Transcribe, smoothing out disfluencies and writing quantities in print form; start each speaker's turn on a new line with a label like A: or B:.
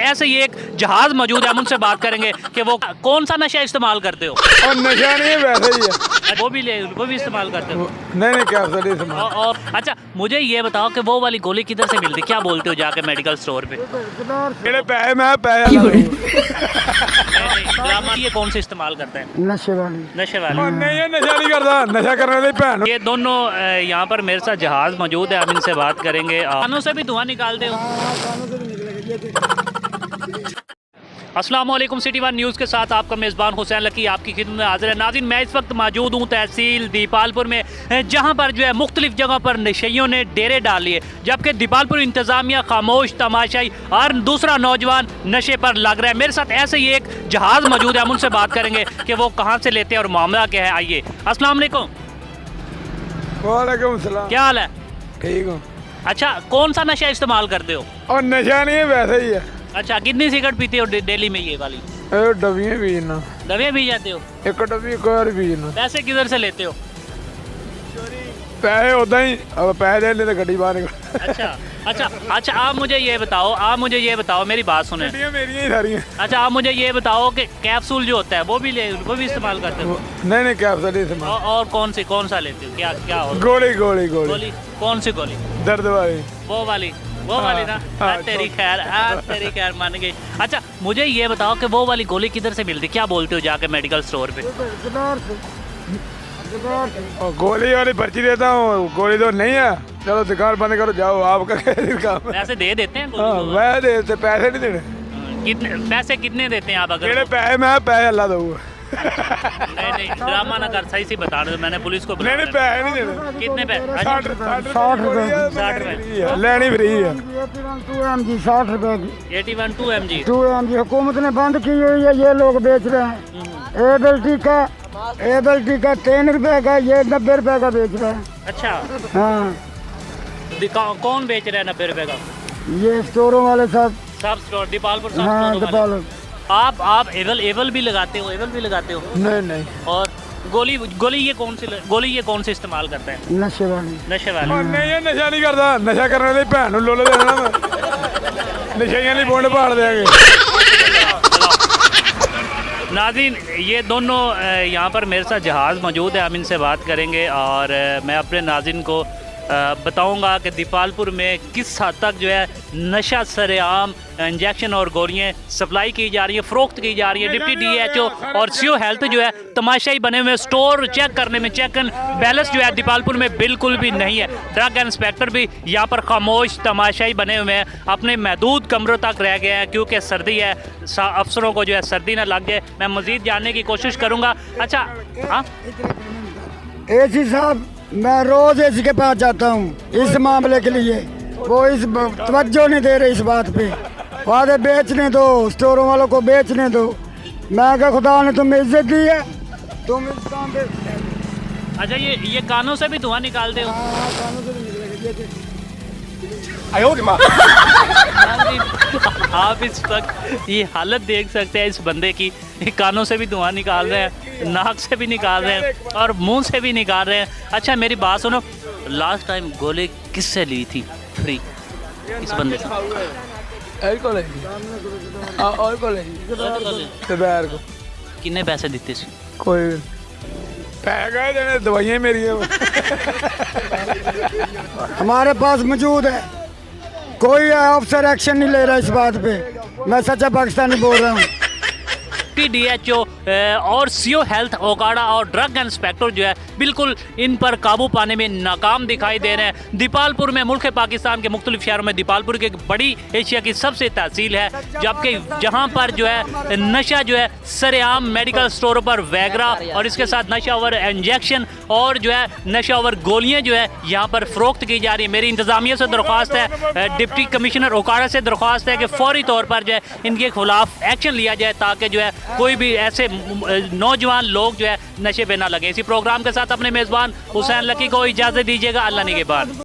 A: ऐसे ही एक जहाज मौजूद है, हम उनसे बात करेंगे कि वो कौन सा नशा इस्तेमाल करते हो।
B: और नशा नहीं है, वैसे ही है।
A: वो भी इस्तेमाल करते हो।
B: नहीं कैप्सूल ही इस्तेमाल।
A: और अच्छा मुझे ये बताओ कि वो वाली गोली किधर से मिलती, क्या बोलते हो जाके मेडिकल स्टोर पे?
B: मेरे पैसे मैं पैसे
A: ड्रामा ये कौन से इस्तेमाल करते हैं?
C: नशे वाली।
A: नशे वाले।
B: नहीं है, नशा नहीं करता, नशा करने वाली भैन।
A: ये दोनों यहाँ पर मेरे साथ जहाज मौजूद है, हम इनसे बात करेंगे। कानों से भी धुआं निकालते हो? अस्सलाम वालेकुम, सिटी वन न्यूज़ के साथ आपका मेज़बान हुसैन लकी आपकी खिदमत में हाजिर है। नाज़रीन, मैं इस वक्त मौजूद हूँ तहसील दीपालपुर में, जहाँ पर जो है मुख्तलिफ जगह पर नशेइयों ने डेरे डाल लिए, जबकि दीपालपुर इंतज़ामिया खामोश तमाशाई और दूसरा नौजवान नशे पर लग रहा है। मेरे साथ ऐसे ही एक जहाज़ मौजूद है, हम उनसे बात करेंगे कि वो कहाँ से लेते हैं और मामला क्या है। आइए। अस्सलाम वालेकुम।
B: वालेकुम सलाम।
A: क्या हाल है?
B: ठीक हूँ।
A: अच्छा, कौन सा नशा इस्तेमाल करते हो?
B: और नशा नहीं है, वैसे ही है।
A: अच्छा, कितनी सिगरेट पीते हो डेली में ये वाली?
B: डबियाँ बीजना।
A: दवे भी जाते हो?
B: एक डबी एक और बीजना।
A: पैसे किधर से लेते हो?
B: पैसे उदा ही, अब पैसे दे लेते गड्डी बाहर निकल।
A: अच्छा आप मुझे ये बताओ, मेरी बात सुने।
B: गड्डियाँ मेरी ही सारी हैं।
A: अच्छा, आप मुझे ये बताओ कि कैप्सूल जो होता है वो भी इस्तेमाल करते हो?
B: नहीं कैप्सूल ही इस्तेमाल।
A: और कौन सा लेते हो? क्या होता है?
B: गोली।
A: कौन सी गोली?
B: दर्द वाली।
A: वो वाली ना।
B: हाँ,
A: तेरी खैर मान गई। अच्छा मुझे ये बताओ कि वो वाली गोली किधर से मिलती, क्या बोलते हो जाके मेडिकल स्टोर पे?
B: और गोली वाली पर्ची देता हूँ, गोली तो नहीं है। चलो दुकान बंद करो, जाओ, आपका काम।
A: पैसे दे देते हैं गोली
B: हाँ,
A: को?
B: वह देते, पैसे नहीं देने।
A: पैसे कितने देते हैं आप? अगर
B: मेरे पैसे मैं पैसे अल्लाह दूंगा।
A: नहीं ड्रामा ना कर, सही बता रहे हो। मैंने पुलिस को
B: नहीं पैसे नहीं देने।
A: कितने पैसे?
B: 60 रुपए।
A: 60 रुपए
B: लेनी फ्री है।
C: 60 रुपए की
A: 81 2mg।
C: 2mg हुकूमत ने बंद की हुई है, ये लोग बेच रहे हैं। एबल टीका 3 रुपए का, ये 90 रुपए का बेच रहे हैं।
A: अच्छा,
C: हाँ,
A: कौन बेच रहा है 90 रुपए का?
C: ये स्टोरों वाले सब।
A: सब स्टोर दीपालपुर सब
C: हाँ,
A: स्टोर वाले।
C: दीपालपुर।
A: आप एवल भी लगाते हो? एवल भी लगाते हो?
B: नहीं।
A: और गोली ये कौन सी इस्तेमाल करता है?
C: नशे वाली।
A: नशे वाली।
B: और नहीं है, नशा नहीं करता, नशा करने वाली भैन ਨੂੰ ਲੋਲੇ ਦੇਣਾ ਮੈਂ। नशेइयां नहीं बोंड पाड़ देंगे।
A: नाज़रीन, ये दोनों यहाँ पर मेरे साथ जहाज़ मौजूद है, हम इनसे बात करेंगे और मैं अपने नाज़रीन को बताऊंगा कि दीपालपुर में किस हद तक जो है नशा सरेआम इंजेक्शन और गोलियाँ सप्लाई की जा रही है, फ़रोख्त की जा रही है। डिप्टी DHO और CO हेल्थ जो है तमाशाई बने हुए, स्टोर चेक करने में चेक एंड बैलेंस जो है दीपालपुर में बिल्कुल भी नहीं है। ड्रग इंस्पेक्टर भी यहाँ पर खामोश तमाशाई बने हुए हैं, अपने महदूद कमरों तक रह गए हैं क्योंकि सर्दी है, अफसरों को जो है सर्दी ना लग जाए। मैं मज़ीद जानने की कोशिश करूँगा। अच्छा हाँ,
C: एसी साहब, मैं रोज एसी के पास जाता हूँ इस मामले के लिए, वो इस तवज्जो नहीं दे रहे इस बात पे। वादे बेचने दो, स्टोरों वालों को बेचने दो। मैं क्या, खुदा ने तुम्हें इज्जत दी है, तुम इस काम पे।
A: अच्छा ये कानों से भी धुआं निकालते हो? आप इस वक्त ये हालत देख सकते हैं इस बंदे की, कानों से भी धुआं निकाल रहे हैं, नाक से भी निकाल रहे हैं और मुंह से भी निकाल रहे हैं। अच्छा मेरी बात सुनो, लास्ट टाइम गोली किससे ली थी फ्री इस बंदे से? कितने पैसे देते थे?
B: कोई पैसे दवाइयाँ मेरी
C: हमारे पास मौजूद है, कोई अफसर एक्शन नहीं ले रहा इस बात पे। मैं सच्चा पाकिस्तानी बोल रहा हूँ।
A: DHO और CO हेल्थ ओकाड़ा और ड्रग इंस्पेक्टर जो है बिल्कुल इन पर काबू पाने में नाकाम दिखाई दे रहे हैं। दीपालपुर में मुल्क पाकिस्तान के मुख्तलिफ शहरों में दीपालपुर की एक बड़ी एशिया की सबसे तहसील है, जबकि जहाँ पर जो है नशा जो है सरेआम मेडिकल स्टोरों पर वैगरा और इसके साथ नशा ओवर इंजेक्शन और जो है नशा ओवर गोलियाँ जो है यहाँ पर फ़रोख्त की जा रही है। मेरी इंतज़ामिया से दरख्वास्त है, डिप्टी कमिश्नर ओकाड़ा से दरख्वास्त है कि फौरी तौर पर जो है इनके खिलाफ एक्शन लिया जाए ताकि जो है कोई भी ऐसे नौजवान लोग जो है नशे पे ना लगे। इसी प्रोग्राम के साथ अपने मेज़बान हुसैन लकी को इजाज़त दीजिएगा। अल्लाह निगहबान।